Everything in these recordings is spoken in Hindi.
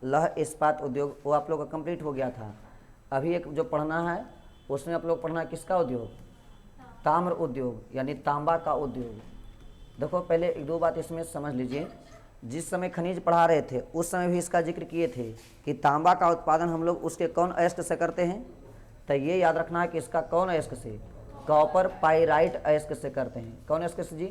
लौह इस्पात उद्योग वो आप लोग का कंप्लीट हो गया था। अभी एक जो पढ़ना है उसमें आप लोग पढ़ना है किसका उद्योग, ताम्र उद्योग यानी तांबा का उद्योग। देखो पहले एक दो बात इसमें समझ लीजिए, जिस समय खनिज पढ़ा रहे थे उस समय भी इसका जिक्र किए थे कि तांबा का उत्पादन हम लोग उसके कौन अयस्क से करते हैं, तो ये याद रखना है कि इसका कौन अयस्क से, कॉपर पाइराइट अयस्क से करते हैं। कौन अयस्क से जी,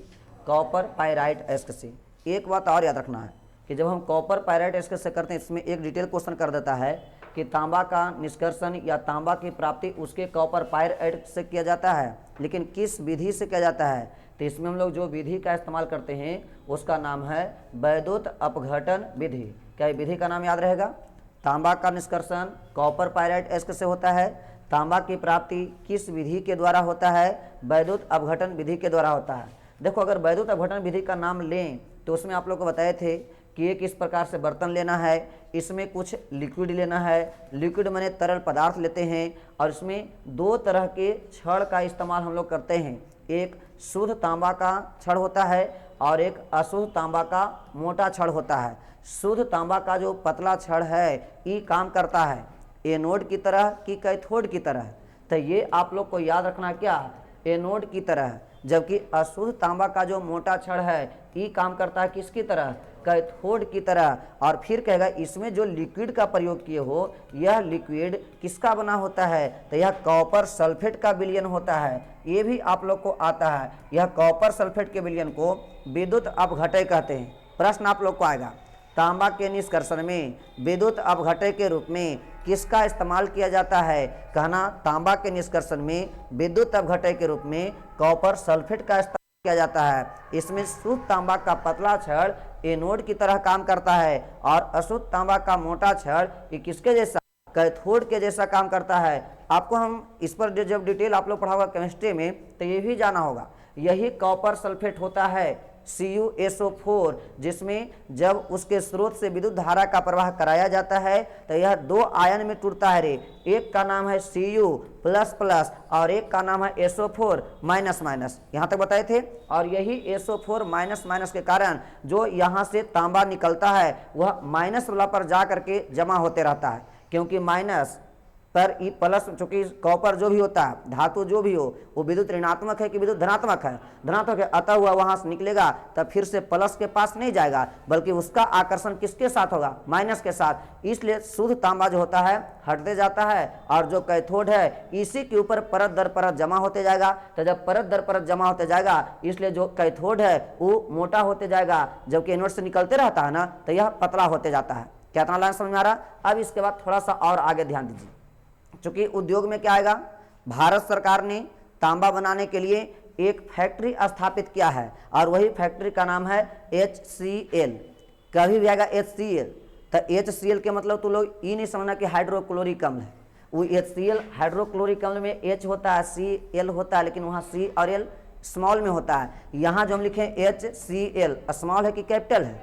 कॉपर पाइराइट अयस्क से। एक बात और याद रखना है कि जब हम कॉपर पाइराइट अयस्क से करते हैं, इसमें एक डिटेल क्वेश्चन कर देता है कि तांबा का निष्कर्षण या तांबा की प्राप्ति उसके कॉपर पाइराइट से किया जाता है, लेकिन किस विधि से किया जाता है, तो इसमें हम लोग जो विधि का इस्तेमाल करते हैं उसका नाम है वैद्युत अपघटन विधि। क्या विधि का नाम याद रहेगा, तांबा का निष्कर्षण कॉपर पाइराइट अयस्क से होता है, तांबा की प्राप्ति किस विधि के द्वारा होता है, वैद्युत अपघटन विधि के द्वारा होता है। देखो अगर वैद्युत अपघटन विधि का नाम लें तो उसमें आप लोग को बताए थे कि एक इस प्रकार से बर्तन लेना है, इसमें कुछ लिक्विड लेना है, लिक्विड माने तरल पदार्थ लेते हैं, और इसमें दो तरह के छड़ का इस्तेमाल हम लोग करते हैं, एक शुद्ध तांबा का छड़ होता है और एक अशुद्ध तांबा का मोटा छड़ होता है। शुद्ध तांबा का जो पतला छड़ है ये काम करता है एनोड की तरह कि कैथोड की तरह, तो ये आप लोग को याद रखना क्या, एनोड की तरह, जबकि अशुद्ध तांबा का जो मोटा छड़ है ये काम करता है किसकी तरह, कैथोड की तरह। और फिर कहेगा इसमें जो लिक्विड का प्रयोग किए हो यह लिक्विड किसका बना होता है, तो यह कॉपर सल्फेट का विलयन होता है। ये भी आप लोग को आता है, यह कॉपर सल्फेट के विलयन को विद्युत अपघटय कहते हैं। प्रश्न आप लोग को आएगा, तांबा के निष्कर्षण में विद्युत अपघटय के रूप में किसका इस्तेमाल किया जाता है, कहना तांबा के निष्कर्षण में विद्युत अपघटय के रूप में कॉपर सल्फेट का इस्तेमाल किया जाता है। इसमें शुद्ध तांबा का पतला छड़ एनोड की तरह काम करता है और अशुद्ध तांबा का मोटा छड़ ये किसके जैसा, कैथोड के जैसा काम करता है। आपको हम इस पर जब डिटेल आप लोग पढ़ा होगा केमिस्ट्री में तो ये भी जाना होगा, यही कॉपर सल्फेट होता है CuSO4, जिसमें जब उसके स्रोत से विद्युत धारा का प्रवाह कराया जाता है तो यह दो आयन में टूटता है रे, एक का नाम है Cu++ और एक का नाम है SO4-। यहाँ तक बताए थे। और यही SO4-, के कारण जो यहाँ से तांबा निकलता है वह माइनस वाला पर जा करके जमा होते रहता है, क्योंकि माइनस पर ई प्लस, चूंकि कॉपर जो भी होता है धातु जो भी हो वो विद्युत ऋणात्मक है कि विद्युत धनात्मक है, धनात्मक है, अतः हुआ वहां से निकलेगा तब फिर से प्लस के पास नहीं जाएगा बल्कि उसका आकर्षण किसके साथ होगा, माइनस के साथ। इसलिए शुद्ध तांबा जो होता है हटते जाता है और जो कैथोड है इसी के ऊपर परत दर परत जमा होते जाएगा। तो जब परत दर परत जमा होते जाएगा इसलिए जो कैथोड है वो मोटा होते जाएगा, जबकि एनोड से निकलते रहता है ना तो यह पतला होते जाता है। क्या इतना लाइन समझ में आ रहा। अब इसके बाद थोड़ा सा और आगे ध्यान दीजिए, चूंकि उद्योग में क्या आएगा, भारत सरकार ने तांबा बनाने के लिए एक फैक्ट्री स्थापित किया है और वही फैक्ट्री का नाम है HCl। कभी भी आएगा HCl तो HCl के मतलब तुम लोग ये नहीं समझना कि हाइड्रोक्लोरिक अम्ल है, वो HCl हाइड्रोक्लोरिक अम्ल में H होता है, Cl होता है, लेकिन वहाँ C और L स्मॉल में होता है। यहाँ जो हम लिखे HCl स्मॉल है कि कैपिटल है,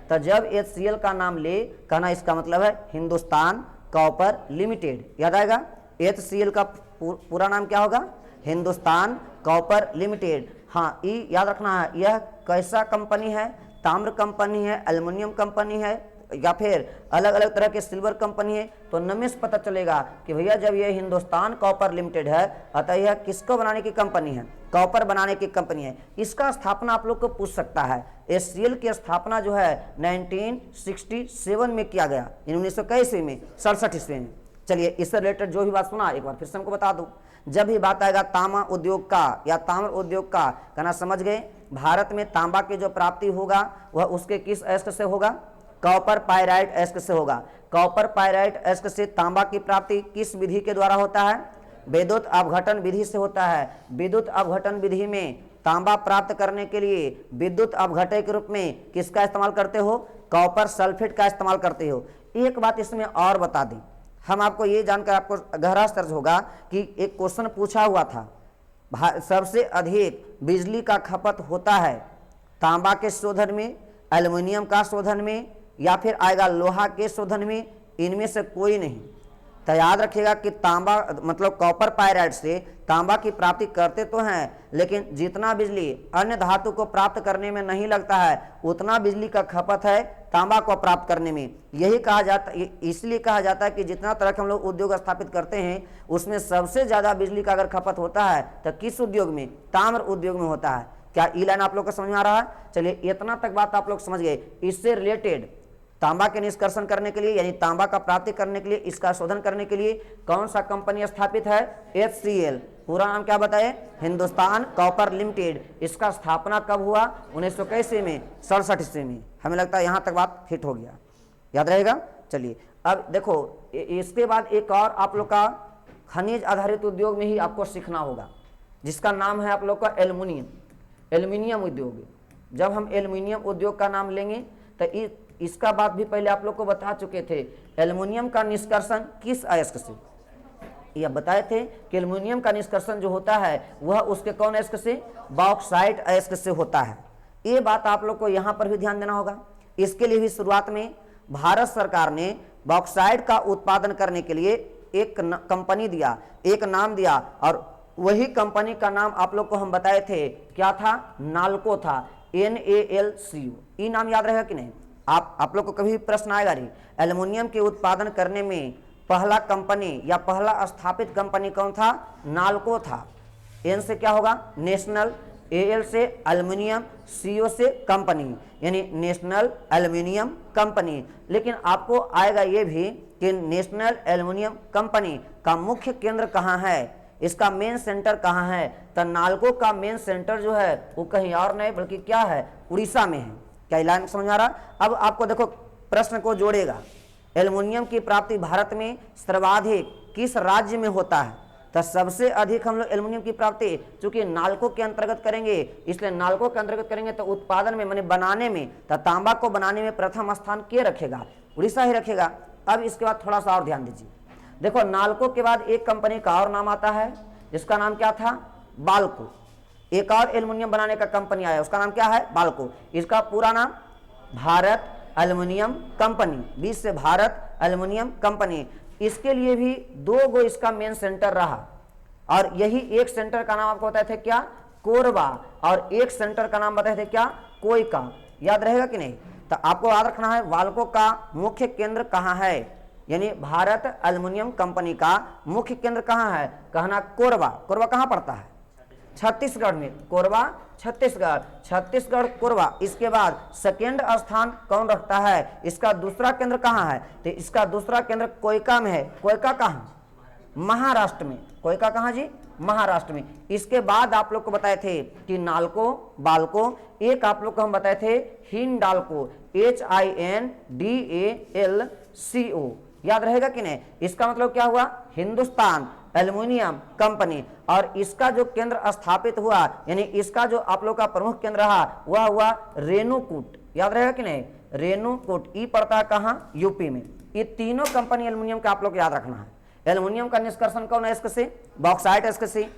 तो जब HCl का नाम ले कहना इसका मतलब है हिंदुस्तान कॉपर लिमिटेड। याद आएगा HCl का पूरा नाम क्या होगा, हिंदुस्तान कॉपर लिमिटेड। हाँ ये याद रखना है, यह कैसा कंपनी है, ताम्र कंपनी है, एल्युमिनियम कंपनी है या फिर अलग अलग तरह के सिल्वर कंपनी है, तो नमे से पता चलेगा कि भैया जब ये हिंदुस्तान कॉपर लिमिटेड है अतः यह किसको बनाने की कंपनी है, कॉपर बनाने की कंपनी है। इसका स्थापना आप लोग को पूछ सकता है। HCl की स्थापना जो है 1967 में किया गया, 1921 में, 67 ईस्वी में। चलिए इससे रिलेटेड जो भी बात सुना एक बार फिर से हमको बता दूं। जब भी बात आएगा तांबा उद्योग का या ताम्र उद्योग का, कहना समझ गए, भारत में तांबा की जो प्राप्ति होगा वह उसके किस अयस्क से होगा, कॉपर पाइराइट अयस्क से होगा। कॉपर पाइराइट अयस्क से तांबा की प्राप्ति किस विधि के द्वारा होता है, विद्युत अपघटन विधि से होता है। विद्युत अपघटन विधि में तांबा प्राप्त करने के लिए विद्युत अपघटय के रूप में किसका इस्तेमाल करते हो, कॉपर सल्फेट का इस्तेमाल करते हो। एक बात इसमें और बता दें, हम आपको ये जानकर आपको गहरा आश्चर्य होगा कि एक क्वेश्चन पूछा हुआ था, सबसे अधिक बिजली का खपत होता है तांबा के शोधन में, एल्युमिनियम का शोधन में या फिर आएगा लोहा के शोधन में, इनमें से कोई नहीं। तो याद रखिएगा कि तांबा मतलब कॉपर पायराइट से तांबा की प्राप्ति करते तो हैं, लेकिन जितना बिजली अन्य धातु को प्राप्त करने में नहीं लगता है उतना बिजली का खपत है तांबा को प्राप्त करने में। यही कहा जाता, इसलिए कहा जाता है कि जितना तरह के हम लोग उद्योग स्थापित करते हैं उसमें सबसे ज़्यादा बिजली का अगर खपत होता है तो किस उद्योग में? ताम्र उद्योग में होता है। क्या ई लाइन आप लोग को समझ में आ रहा है? चलिए इतना तक बात आप लोग समझ गए। इससे रिलेटेड तांबा के निष्कर्षण करने के लिए यानी तांबा का प्राप्ति करने के लिए, इसका शोधन करने के लिए कौन सा कंपनी स्थापित है? HCL। पूरा नाम क्या बताए? Hindustan copper limited. इसका स्थापना कब हुआ? 1967 में, 67 ईस्वी में। हमें लगता है यहाँ तक बात फिट हो गया, याद रहेगा। चलिए अब देखो, इसके बाद एक और आप लोग का खनिज आधारित उद्योग में ही आपको सीखना होगा, जिसका नाम है आप लोग का एल्युमिनियम। एल्युमिनियम उद्योग। जब हम एल्युमिनियम उद्योग का नाम लेंगे तो इसका बात भी पहले आप लोग को बता चुके थे। एल्युमिनियम का निष्कर्षण किस अयस्क से? यह बताए थे कि एल्युमिनियम का निष्कर्षण जो होता है वह उसके कौन अयस्क से? बॉक्साइट अयस्क से होता है। ये बात आप लोग को यहाँ पर भी ध्यान देना होगा। इसके लिए भी शुरुआत में भारत सरकार ने बॉक्साइट का उत्पादन करने के लिए एक कंपनी दिया, एक नाम दिया, और वही कंपनी का नाम आप लोग को हम बताए थे, क्या था? नाल्को था, NALCO। ये नाम याद रहेगा कि नहीं? आप लोग को कभी प्रश्न आएगा रे, एल्युमिनियम के उत्पादन करने में पहला कंपनी या पहला स्थापित कंपनी कौन था? नाल्को था। N से क्या होगा? नेशनल, AL से एल्युमिनियम, CO से कंपनी, यानी नेशनल एल्युमिनियम कंपनी। लेकिन आपको आएगा ये भी कि नेशनल एल्युमिनियम कंपनी का मुख्य केंद्र कहाँ है, इसका मेन सेंटर कहाँ है? तो नाल्को का मेन सेंटर जो है वो कहीं और नहीं बल्कि क्या है? उड़ीसा में है। क्या लाइन समझ आ रहा? अब आपको देखो प्रश्न को जोड़ेगा, एल्युमिनियम की प्राप्ति भारत में सर्वाधिक किस राज्य में होता है? तो सबसे अधिक हम लोग एल्युमिनियम की प्राप्ति चूंकि नाल्को के अंतर्गत करेंगे, इसलिए नाल्को के अंतर्गत करेंगे तो उत्पादन में माने बनाने में, तो तांबा को बनाने में प्रथम स्थान के रखेगा? उड़ीसा ही रखेगा। अब इसके बाद थोड़ा सा और ध्यान दीजिए। देखो नाल्को के बाद एक कंपनी का और नाम आता है, जिसका नाम क्या था? बाल्को। एक और एल्युमिनियम बनाने का कंपनी आया, उसका नाम क्या है? बाल्को। इसका पूरा नाम भारत एल्युमिनियम कंपनी, 20 से भारत एल्युमिनियम कंपनी। इसके लिए भी 2 गो इसका मेन सेंटर रहा, और यही एक सेंटर का नाम आपको बताए थे क्या? कोरबा, और एक सेंटर का नाम बताए थे क्या? कोयका। याद रहेगा कि नहीं? तो आपको याद रखना है बाल्को का मुख्य केंद्र कहाँ है, यानी भारत एल्युमिनियम कंपनी का मुख्य केंद्र कहाँ है? कहना कोरबा। कोरबा कहाँ पड़ता है? छत्तीसगढ़ में। कोरबा छत्तीसगढ़, छत्तीसगढ़ कोरबा। इसके बाद सेकेंड स्थान कौन रखता है? इसका दूसरा केंद्र कहाँ है? तो इसका दूसरा केंद्र कोयका में है। कोयका कहाँ? महाराष्ट्र में। कोयका कहाँ जी? महाराष्ट्र में। इसके बाद आप लोग को बताए थे कि नाल्को, बाल्को, एक आप लोग को हम बताए थे हिंडाल्को, HINDALCO। याद रहेगा कि नहीं? इसका मतलब क्या हुआ? Hindustan aluminium company. और इसका जो केंद्र स्थापित हुआ, यानी इसका जो आप लोग का प्रमुख केंद्र रहा वह हुआ रेणुकूट। याद रहेगा कि नहीं? रेणुकूट। ई पड़ता है कहाँ? यूपी में। ये तीनों कंपनी एल्युमिनियम का आप लोग याद रखना है। एल्युमिनियम का निष्कर्षण कौन है? इसके से बॉक्साइट इसके से।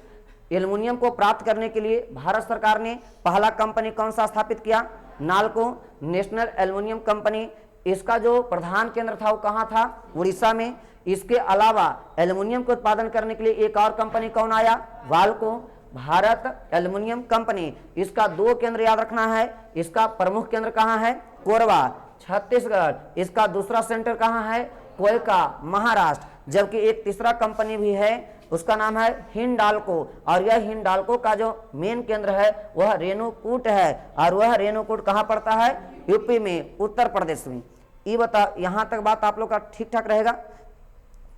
एल्युमिनियम को प्राप्त करने के लिए भारत सरकार ने पहला कंपनी कौन सा स्थापित किया? NALCO, national aluminium company. इसका जो प्रधान केंद्र था वो कहाँ था? उड़ीसा में। इसके अलावा एल्युमिनियम को उत्पादन करने के लिए एक और कंपनी कौन आया? वाल्को, भारत एल्युमिनियम कंपनी। इसका 2 केंद्र याद रखना है। इसका प्रमुख केंद्र कहाँ है? कोरबा, छत्तीसगढ़। इसका दूसरा सेंटर कहाँ है? कोयका, महाराष्ट्र। जबकि एक तीसरा कंपनी भी है, उसका नाम है हिंडाल्को, और यह हिंडाल्को का जो मेन केंद्र है वह रेणुकूट है, और वह रेणुकूट कहाँ पड़ता है? यूपी में, उत्तर प्रदेश में। ये बता, यहाँ तक बात आप लोग का ठीक ठाक रहेगा।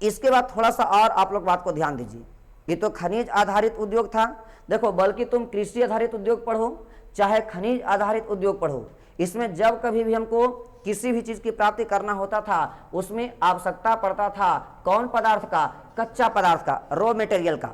इसके बाद थोड़ा सा और आप लोग बात को ध्यान दीजिए। ये तो खनिज आधारित उद्योग था। देखो, बल्कि तुम कृषि आधारित उद्योग पढ़ो चाहे खनिज आधारित उद्योग पढ़ो, इसमें जब कभी भी हमको किसी भी चीज की प्राप्ति करना होता था उसमें आवश्यकता पड़ता था कौन पदार्थ का? कच्चा पदार्थ का, रॉ मटेरियल का।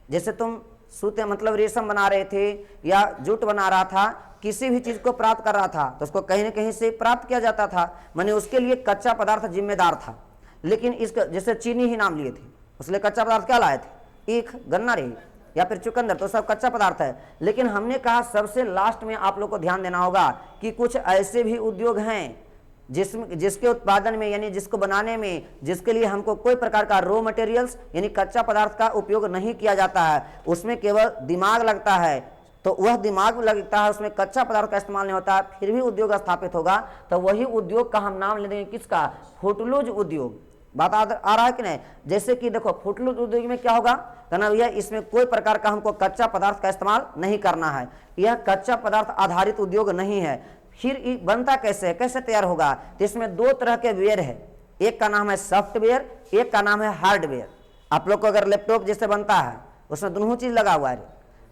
जैसे तुम सूते मतलब रेशम बना रहे थे या जूट बना रहा था, किसी भी चीज को प्राप्त कर रहा था तो उसको कहीं न कहीं से प्राप्त किया जाता था, माने उसके लिए कच्चा पदार्थ जिम्मेदार था। लेकिन इसका जैसे चीनी ही नाम लिए थे, उसलिए कच्चा पदार्थ क्या लाए थे? ईख, गन्ना रही या फिर चुकंदर, तो सब कच्चा पदार्थ है। लेकिन हमने कहा सबसे लास्ट में आप लोग को ध्यान देना होगा कि कुछ ऐसे भी उद्योग हैं जिसके उत्पादन में यानी जिसको बनाने में जिसके लिए हमको कोई प्रकार का रॉ मटेरियल्स यानी कच्चा पदार्थ का उपयोग नहीं किया जाता है, उसमें केवल दिमाग लगता है, तो वह दिमाग लगता है, उसमें कच्चा पदार्थ का इस्तेमाल नहीं होता है, फिर भी उद्योग स्थापित होगा, तो वही उद्योग का हम नाम ले देंगे किसका? फुटलूज उद्योग। बात आ रहा है कि नहीं? जैसे कि देखो फुटलूज उद्योग में क्या होगा कहना भैया, इसमें कोई प्रकार का हमको कच्चा पदार्थ का इस्तेमाल नहीं करना है, यह कच्चा पदार्थ आधारित उद्योग नहीं है। फिर बनता कैसे है, कैसे तैयार होगा? तो इसमें दो तरह के वेयर है, एक का नाम है सॉफ्टवेयर, एक का नाम है हार्डवेयर। आप लोग को अगर लैपटॉप जैसे बनता है उसमें दोनों चीज लगा हुआ है,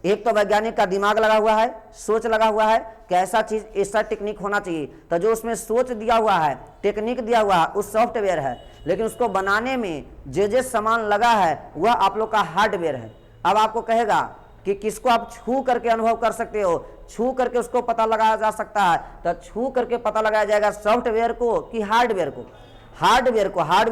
एक तो वैज्ञानिक का दिमाग लगा हुआ है, सोच लगा हुआ है कि ऐसा चीज ऐसा टेक्निक होना चाहिए, तो जो उसमें सोच दिया हुआ है, टेक्निक दिया हुआ है, उस सॉफ्टवेयर है। लेकिन उसको बनाने में जे सामान लगा है वह आप लोग का हार्डवेयर है। अब आपको कहेगा कि किसको आप छू करके अनुभव कर सकते हो, छू करके उसको पता लगाया जा सकता है, तो छू करके पता लगाया जाएगा सॉफ्टवेयर को कि हार्डवेयर को। हार्डवेयर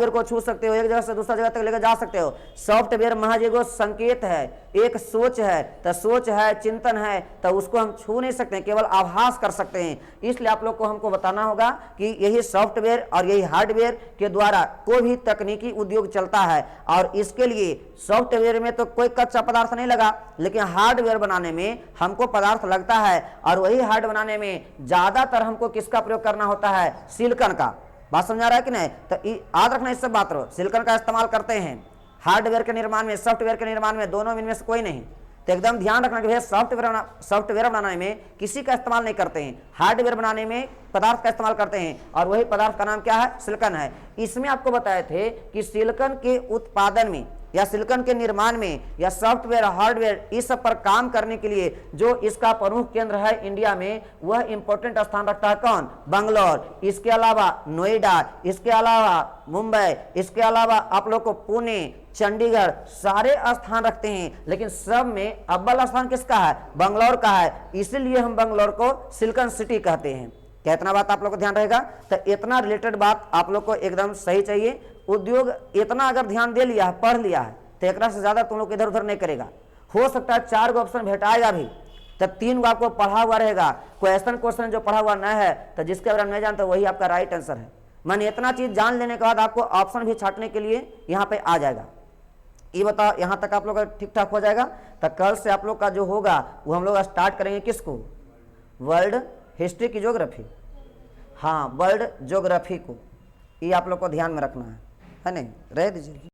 को छू सकते हो, एक जगह से दूसरा जगह तक लेकर जा सकते हो। सॉफ्टवेयर महज एगो संकेत है, एक सोच है, तो सोच है, चिंतन है, तो उसको हम छू नहीं सकते, केवल आभास कर सकते हैं। इसलिए आप लोग को हमको बताना होगा कि यही सॉफ्टवेयर और यही हार्डवेयर के द्वारा कोई भी तकनीकी उद्योग चलता है, और इसके लिए सॉफ्टवेयर में तो कोई कच्चा पदार्थ नहीं लगा, लेकिन हार्डवेयर बनाने में हमको पदार्थ लगता है, और वही हार्ड बनाने में ज्यादातर हमको किसका प्रयोग करना होता है? सिलिकॉन का। बात समझा रहा है कि नहीं? तो याद रखना इस सब बात रो, सिलिकॉन का इस्तेमाल करते हैं हार्डवेयर के निर्माण में, सॉफ्टवेयर के निर्माण में, दोनों में से कोई नहीं। तो एकदम ध्यान रखना कि भैया सॉफ्टवेयर बनाने में किसी का इस्तेमाल नहीं करते हैं, हार्डवेयर बनाने में पदार्थ का इस्तेमाल करते हैं, और वही पदार्थ का नाम क्या है? सिलिकॉन है। इसमें आपको बताए थे कि सिलिकॉन के उत्पादन में या सिलिकॉन के निर्माण में या सॉफ्टवेयर हार्डवेयर इस सब पर काम करने के लिए जो इसका प्रमुख केंद्र है इंडिया में, वह इंपॉर्टेंट स्थान रखता है कौन? बंगलोर। इसके अलावा नोएडा, इसके अलावा मुंबई, इसके अलावा आप लोग को पुणे, चंडीगढ़ सारे स्थान रखते हैं, लेकिन सब में अव्वल स्थान किसका है? बंगलोर का है। इसीलिए हम बंगलोर को सिलिकॉन सिटी कहते हैं। क्या इतना बात आप लोग को ध्यान रहेगा? तो इतना रिलेटेड बात आप लोग को एकदम सही चाहिए। उद्योग इतना अगर ध्यान दे लिया है, पढ़ लिया है, तो एक से ज्यादा तुम लोग इधर उधर नहीं करेगा। हो सकता है 4 गो ऑप्शन भेटाएगा भी, तब 3 गो आपको पढ़ा हुआ रहेगा, क्वेश्चन जो पढ़ा हुआ न है, तो जिसके अगर नहीं जानते वही आपका राइट आंसर है। मैंने इतना चीज जान लेने के बाद आपको ऑप्शन भी छाटने के लिए यहाँ पे आ जाएगा। ये बताओ, यहाँ तक आप लोग का ठीक ठाक हो जाएगा। तो कल से आप लोग का जो होगा वो हम लोग स्टार्ट करेंगे किसको? वर्ल्ड हिस्ट्री की ज्योग्राफी, हाँ वर्ल्ड ज्योग्राफी को। ये आप लोग को ध्यान में रखना है नहीं? रह दीजिए।